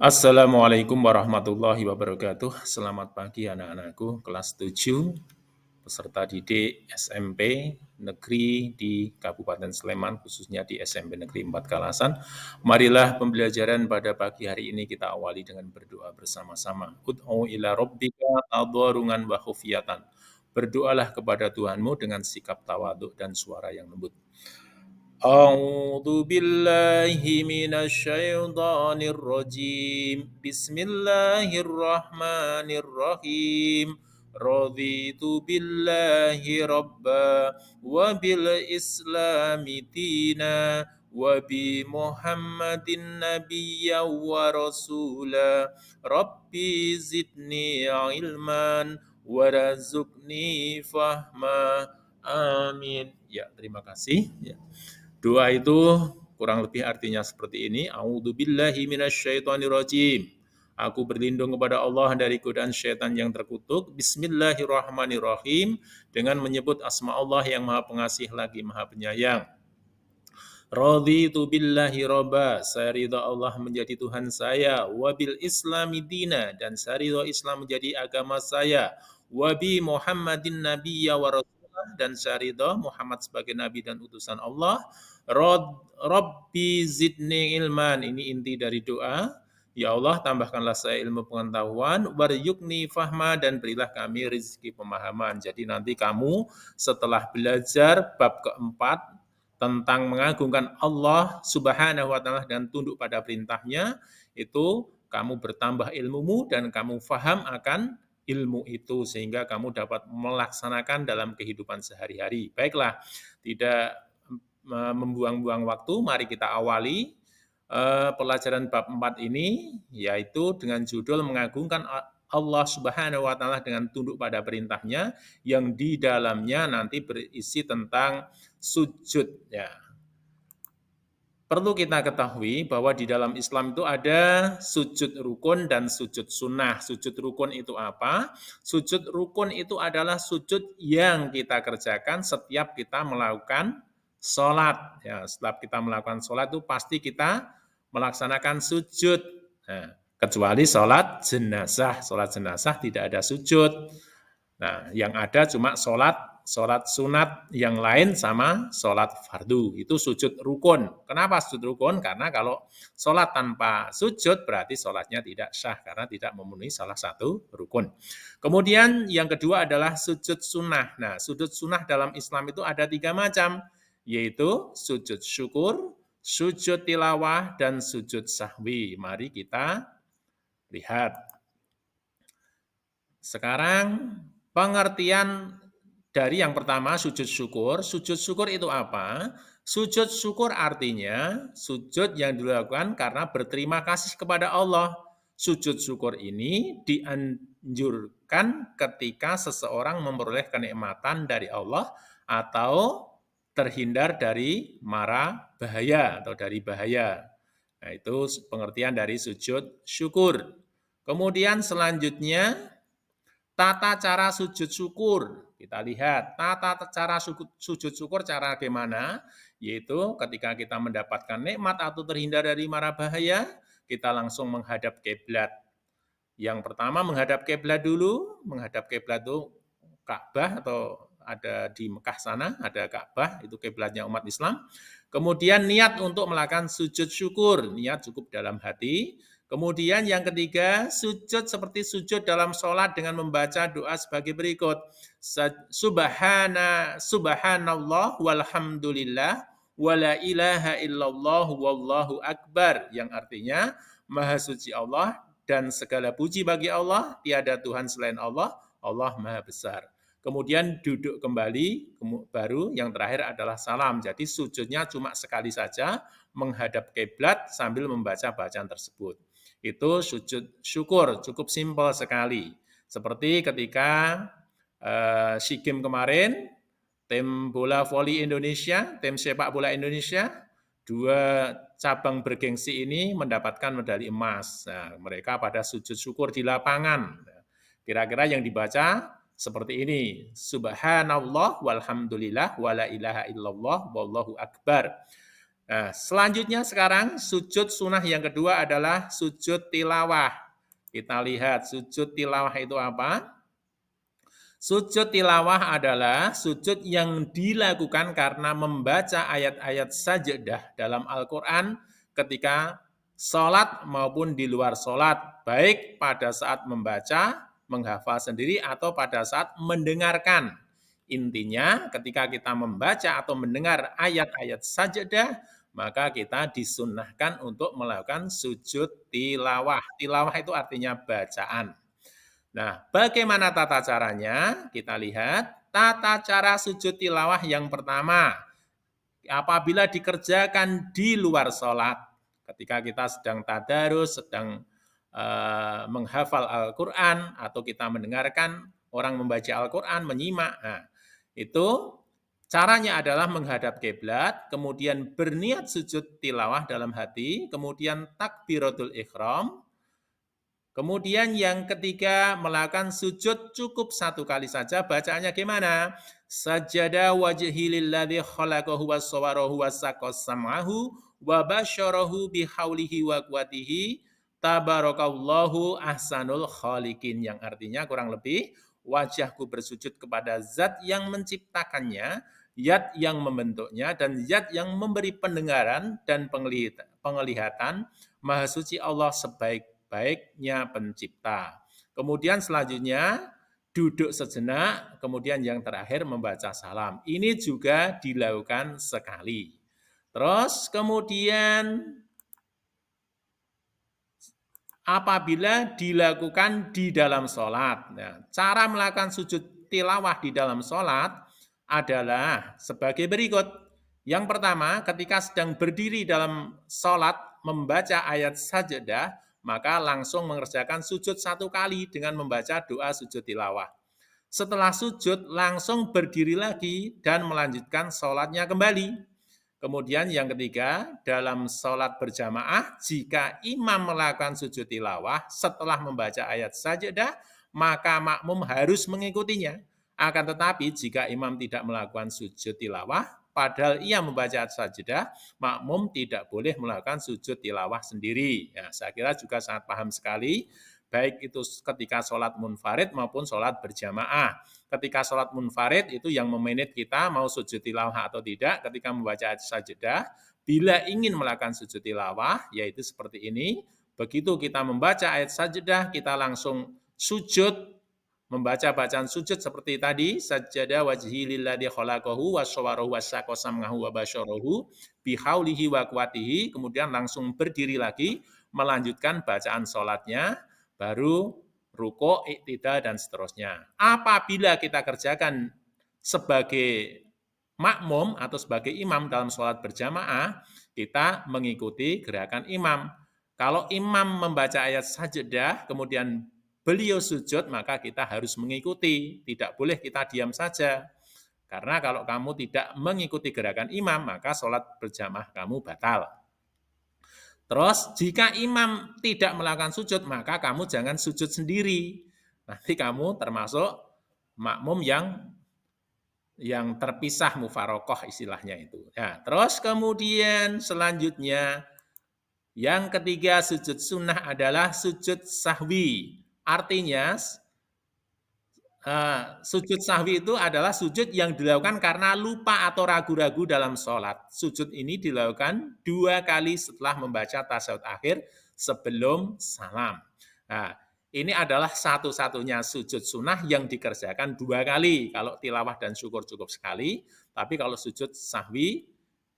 Assalamualaikum warahmatullahi wabarakatuh. Selamat pagi anak-anakku, kelas 7, peserta didik SMP negeri di Kabupaten Sleman, khususnya di SMP Negeri 4 Kalasan. Marilah pembelajaran pada pagi hari ini kita awali dengan berdoa bersama-sama. Ud'u ila rabbika tadharungan wa khufyatan. Berdoalah kepada Tuhanmu dengan sikap tawaduk dan suara yang lembut. أعوذ بالله من الشيطان الرجيم بسم الله الرحمن الرحيم رضيت بالله ربا وبالإسلام دينا وبمحمد نبيا ورسولا ربي زدني علما ورزقني فهما Amin. Ya, terima kasih. Ya. Doa itu kurang lebih artinya seperti ini. A'udzubillahi minasyaitonirrajim. Aku berlindung kepada Allah dari godaan syaitan yang terkutuk. Bismillahirrahmanirrahim. Dengan menyebut asma Allah yang maha pengasih lagi maha penyayang. Raditu billahi robba. Saya ridha Allah menjadi Tuhan saya. Wabil islami dina. Dan saya ridha Islam menjadi agama saya. Wabi Muhammadin nabiyya wa rasul dan syaridah Muhammad sebagai nabi dan utusan Allah. Rabbi zidni ilman, ini inti dari doa. Ya Allah, tambahkanlah saya ilmu pengetahuan, waryukni fahma, dan berilah kami rezeki pemahaman. Jadi nanti kamu setelah belajar bab keempat tentang mengagungkan Allah Subhanahu wa taala dan tunduk pada perintahnya, itu kamu bertambah ilmumu dan kamu faham akan ilmu itu sehingga kamu dapat melaksanakan dalam kehidupan sehari-hari. Baiklah, tidak membuang-buang waktu, mari kita awali pelajaran bab 4 ini, yaitu dengan judul mengagungkan Allah Subhanahu wa taala dengan tunduk pada perintahnya, yang di dalamnya nanti berisi tentang sujud ya. Perlu kita ketahui bahwa di dalam Islam itu ada sujud rukun dan sujud sunnah. Sujud rukun itu apa? Sujud rukun itu adalah sujud yang kita kerjakan setiap kita melakukan sholat. Ya, setiap kita melakukan sholat itu pasti kita melaksanakan sujud. Nah, kecuali sholat jenazah. Sholat jenazah tidak ada sujud. Nah, yang ada cuma sholat sunat yang lain sama sholat fardu. Itu sujud rukun. Kenapa sujud rukun? Karena kalau sholat tanpa sujud berarti sholatnya tidak sah karena tidak memenuhi salah satu rukun. Kemudian yang kedua adalah sujud sunnah. Nah, sujud sunnah dalam Islam itu ada 3 macam, yaitu sujud syukur, sujud tilawah, dan sujud sahwi. Mari kita lihat. Sekarang pengertian dari yang pertama, sujud syukur. Sujud syukur itu apa? Sujud syukur artinya sujud yang dilakukan karena berterima kasih kepada Allah. Sujud syukur ini dianjurkan ketika seseorang memperoleh kenikmatan dari Allah atau terhindar dari mara bahaya atau dari bahaya. Nah, itu pengertian dari sujud syukur. Kemudian selanjutnya, tata cara sujud syukur. Kita lihat tata cara sujud syukur cara bagaimana, yaitu ketika kita mendapatkan nikmat atau terhindar dari mara bahaya, kita langsung menghadap kiblat. Yang pertama menghadap kiblat dulu, menghadap kiblat itu Ka'bah atau ada di Mekah sana, ada Ka'bah, itu kiblatnya umat Islam. Kemudian niat untuk melakukan sujud syukur, niat cukup dalam hati. Kemudian yang ketiga, sujud seperti sujud dalam sholat dengan membaca doa sebagai berikut. Subhanallah walhamdulillah wala ilaha illallah wallahu akbar. Yang artinya, Maha suci Allah dan segala puji bagi Allah, tiada Tuhan selain Allah, Allah Maha besar. Kemudian duduk kembali, baru yang terakhir adalah salam. Jadi sujudnya cuma sekali saja, menghadap kiblat sambil membaca bacaan tersebut. Itu sujud syukur, cukup simpel sekali. Seperti ketika SEA Games kemarin, tim bola voli Indonesia, tim sepak bola Indonesia, 2 cabang bergengsi ini mendapatkan medali emas. Nah, mereka pada sujud syukur di lapangan. Kira-kira yang dibaca seperti ini. Subhanallah walhamdulillah wala ilaha illallah wallahu akbar. Nah, selanjutnya sekarang sujud sunnah yang kedua adalah sujud tilawah. Kita lihat sujud tilawah itu apa? Sujud tilawah adalah sujud yang dilakukan karena membaca ayat-ayat sajadah dalam Al-Quran ketika sholat maupun di luar sholat, baik pada saat membaca, menghafal sendiri, atau pada saat mendengarkan. Intinya ketika kita membaca atau mendengar ayat-ayat sajadah, maka kita disunnahkan untuk melakukan sujud tilawah. Tilawah itu artinya bacaan. Nah, bagaimana tata caranya? Kita lihat tata cara sujud tilawah yang pertama. Apabila dikerjakan di luar sholat, ketika kita sedang tadarus, sedang menghafal Al-Quran, atau kita mendengarkan orang membaca Al-Quran, menyimak. Nah, itu caranya adalah menghadap kiblat, kemudian berniat sujud tilawah dalam hati, kemudian takbiratul ihram. Kemudian yang ketiga, melakukan sujud cukup satu kali saja. Bacaannya gimana? Sajada wajhi lilladzi khalaqahu wa sawwarahu wa saqqas sam'ahu wa basyarahu bihaulihi wa quwatihi tabarakallahu ahsanul khaliqin. Yang artinya kurang lebih, wajahku bersujud kepada zat yang menciptakannya, zat yang membentuknya, dan zat yang memberi pendengaran dan penglihatan. Maha suci Allah sebaik-baiknya pencipta. Kemudian selanjutnya duduk sejenak, kemudian yang terakhir membaca salam. Ini juga dilakukan sekali. Terus kemudian apabila dilakukan di dalam sholat. Nah, cara melakukan sujud tilawah di dalam sholat adalah sebagai berikut. Yang pertama, ketika sedang berdiri dalam sholat membaca ayat sajadah, maka langsung mengerjakan sujud satu kali dengan membaca doa sujud tilawah. Setelah sujud, langsung berdiri lagi dan melanjutkan sholatnya kembali. Kemudian yang ketiga, dalam sholat berjamaah, jika imam melakukan sujud tilawah setelah membaca ayat sajadah, maka makmum harus mengikutinya. Akan tetapi jika imam tidak melakukan sujud tilawah, padahal ia membaca ayat sajadah, makmum tidak boleh melakukan sujud tilawah sendiri. Ya, saya kira juga sangat paham sekali, baik itu ketika sholat munfarid maupun sholat berjamaah. Ketika sholat munfarid itu yang memanage kita mau sujud tilawah atau tidak ketika membaca ayat sajadah. Bila ingin melakukan sujud tilawah, yaitu seperti ini, begitu kita membaca ayat sajadah, kita langsung sujud, membaca bacaan sujud seperti tadi, sajadah wajhi lilladzi khalaqahu wa sawwarahu wa saqqas sam'ahu wa basyarahu bihaulihi wa quwatihi, kemudian langsung berdiri lagi, melanjutkan bacaan sholatnya, baru ruko, iktidal, dan seterusnya. Apabila kita kerjakan sebagai makmum atau sebagai imam dalam sholat berjamaah, kita mengikuti gerakan imam. Kalau imam membaca ayat sajadah, kemudian beliau sujud, maka kita harus mengikuti. Tidak boleh kita diam saja. Karena kalau kamu tidak mengikuti gerakan imam, maka sholat berjamaah kamu batal. Terus jika imam tidak melakukan sujud, maka kamu jangan sujud sendiri. Nanti kamu termasuk makmum yang terpisah mufarokoh istilahnya itu. Nah, terus kemudian selanjutnya yang ketiga sujud sunnah adalah sujud sahwi. Artinya sujud sahwi itu adalah sujud yang dilakukan karena lupa atau ragu-ragu dalam sholat. Sujud ini dilakukan 2 kali setelah membaca tasyahud akhir sebelum salam. Nah, ini adalah satu-satunya sujud sunnah yang dikerjakan 2 kali. Kalau tilawah dan syukur cukup sekali, tapi kalau sujud sahwi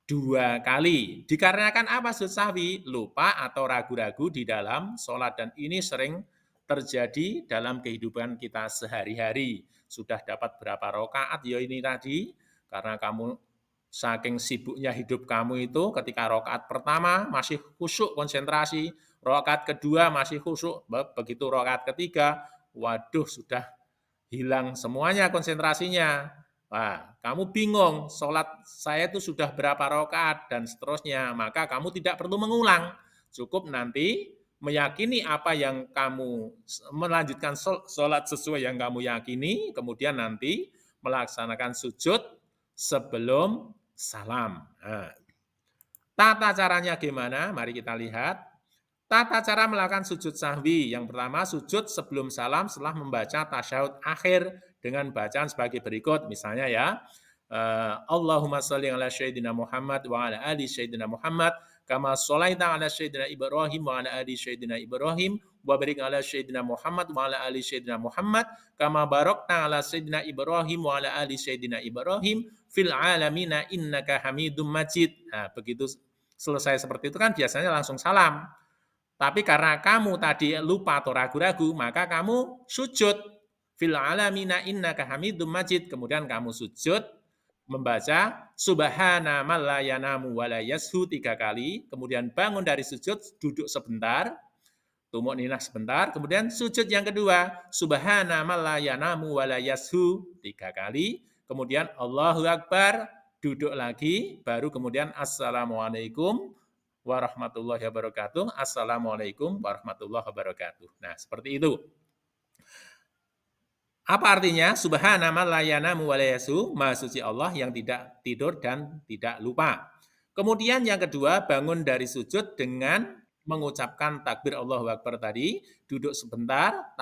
2 kali. Dikarenakan apa sujud sahwi? Lupa atau ragu-ragu di dalam sholat, dan ini sering terjadi dalam kehidupan kita sehari-hari. Sudah dapat berapa rakaat ya ini tadi, karena kamu saking sibuknya hidup kamu itu ketika rakaat pertama masih khusyuk konsentrasi, rakaat kedua masih khusyuk, begitu rakaat ketiga, waduh sudah hilang semuanya konsentrasinya. Wah, kamu bingung, sholat saya itu sudah berapa rakaat dan seterusnya, maka kamu tidak perlu mengulang, cukup nanti meyakini apa yang kamu melanjutkan sholat sesuai yang kamu yakini, kemudian nanti melaksanakan sujud sebelum salam. Nah, Tata caranya gimana? Mari kita lihat. Tata cara melakukan sujud sahwi. Yang pertama, sujud sebelum salam setelah membaca tasyahud akhir dengan bacaan sebagai berikut. Misalnya ya, Allahumma sholli ala sayyidina Muhammad wa ala ali sayyidina Muhammad kama sholaita ala sayyidina Ibrahim wa ala ali sayyidina Ibrahim wa barik ala sayyidina Muhammad wa ala ali sayyidina Muhammad kama barakta ala sayyidina Ibrahim wa ala ali sayyidina Ibrahim fil alamina innaka Hamidum Majid. Nah, begitu selesai seperti itu kan biasanya langsung salam. Tapi karena kamu tadi lupa atau ragu-ragu, maka kamu sujud. Fil alamina innaka Hamidum Majid. Kemudian kamu sujud membaca subhana man la yanamu wa la yashu 3 kali, kemudian bangun dari sujud, duduk sebentar, tumuk ninah sebentar, kemudian sujud yang kedua, subhana man la yanamu wa la yashu 3 kali, kemudian Allahu Akbar, duduk lagi, baru kemudian assalamualaikum warahmatullahi wabarakatuh. Assalamualaikum warahmatullahi wabarakatuh. Nah, seperti itu. Apa artinya? Subhana man la yanamu wa la yasu, Maha suci Allah yang tidak tidur dan tidak lupa. Kemudian yang kedua, bangun dari sujud dengan mengucapkan takbir Allahu Akbar tadi, duduk sebentar,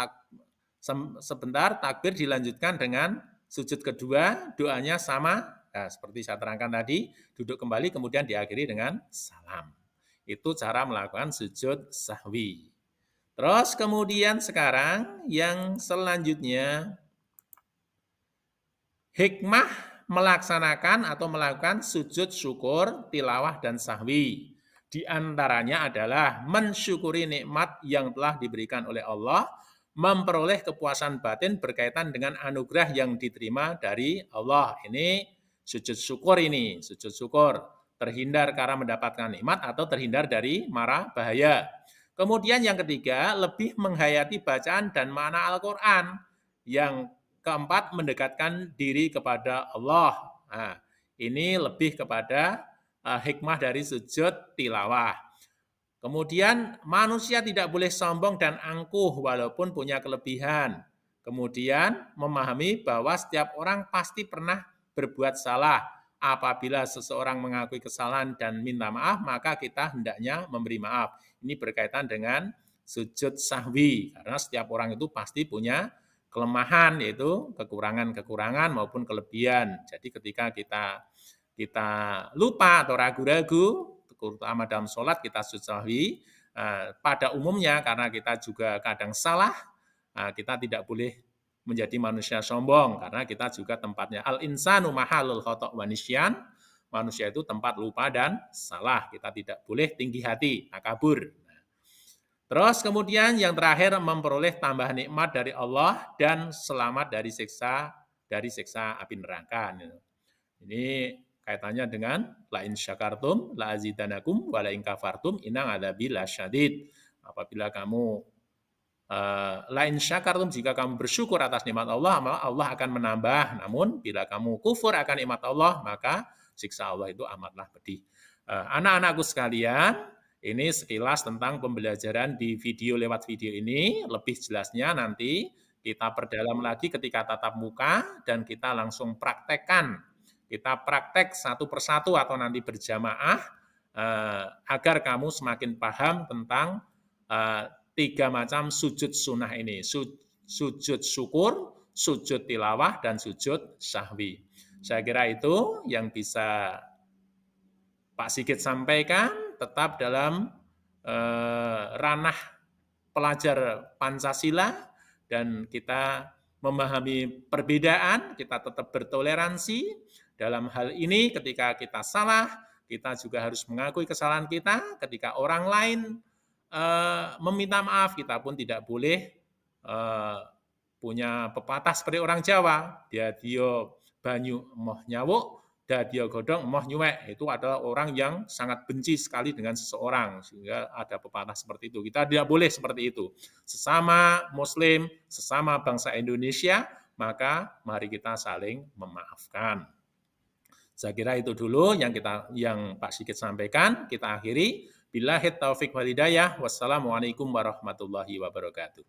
sebentar, takbir dilanjutkan dengan sujud kedua, doanya sama, nah, seperti saya terangkan tadi, duduk kembali kemudian diakhiri dengan salam. Itu cara melakukan sujud sahwi. Terus kemudian sekarang yang selanjutnya, hikmah melaksanakan atau melakukan sujud syukur, tilawah, dan sahwi. Di antaranya adalah mensyukuri nikmat yang telah diberikan oleh Allah, memperoleh kepuasan batin berkaitan dengan anugerah yang diterima dari Allah. Ini sujud syukur ini, sujud syukur. Terhindar karena mendapatkan nikmat atau terhindar dari mara bahaya. Kemudian yang ketiga, lebih menghayati bacaan dan makna Al-Quran. Yang keempat, mendekatkan diri kepada Allah. Nah, ini lebih kepada hikmah dari sujud tilawah. Kemudian manusia tidak boleh sombong dan angkuh walaupun punya kelebihan. Kemudian memahami bahwa setiap orang pasti pernah berbuat salah. Apabila seseorang mengakui kesalahan dan minta maaf, maka kita hendaknya memberi maaf. Ini berkaitan dengan sujud sahwi, karena setiap orang itu pasti punya kelemahan, yaitu kekurangan-kekurangan maupun kelebihan. Jadi ketika kita lupa atau ragu-ragu, terutama dalam sholat kita sujud sahwi, pada umumnya karena kita juga kadang salah, kita tidak boleh menjadi manusia sombong, karena kita juga tempatnya al-insanu mahalul khata' wa nisyan, manusia itu tempat lupa dan salah, kita tidak boleh tinggi hati, takabur. Terus kemudian yang terakhir, memperoleh tambahan nikmat dari Allah dan selamat dari siksa api neraka. Ini kaitannya dengan la in syakartum la azidanakum wa la in kafartum inna adzabi lasyadid. Apabila kamu la in syakartum, jika kamu bersyukur atas nikmat Allah, maka Allah akan menambah. Namun bila kamu kufur akan nikmat Allah, maka siksa Allah itu amatlah pedih. Anak-anakku sekalian, ini sekilas tentang pembelajaran di video lewat video ini. Lebih jelasnya nanti kita perdalam lagi ketika tatap muka dan kita langsung praktekkan. Kita praktek satu persatu atau nanti berjamaah agar kamu semakin paham tentang 3 macam sujud sunnah ini. Sujud syukur, sujud tilawah, dan sujud sahwi. Saya kira itu yang bisa Pak Sigit sampaikan, tetap dalam ranah pelajar Pancasila, dan kita memahami perbedaan, kita tetap bertoleransi. Dalam hal ini ketika kita salah, kita juga harus mengakui kesalahan kita. Ketika orang lain meminta maaf, kita pun tidak boleh punya pepatah seperti orang Jawa, dia banyu emoh nyawuk, dia godong emoh nyuwek. Itu adalah orang yang sangat benci sekali dengan seseorang, sehingga ada pepatah seperti itu. Kita tidak boleh seperti itu. Sesama Muslim, sesama bangsa Indonesia, maka mari kita saling memaafkan. Saya kira itu dulu yang Pak Sigit sampaikan. Kita akhiri. Billahi taufiq wal hidayah. Wassalamualaikum warahmatullahi wabarakatuh.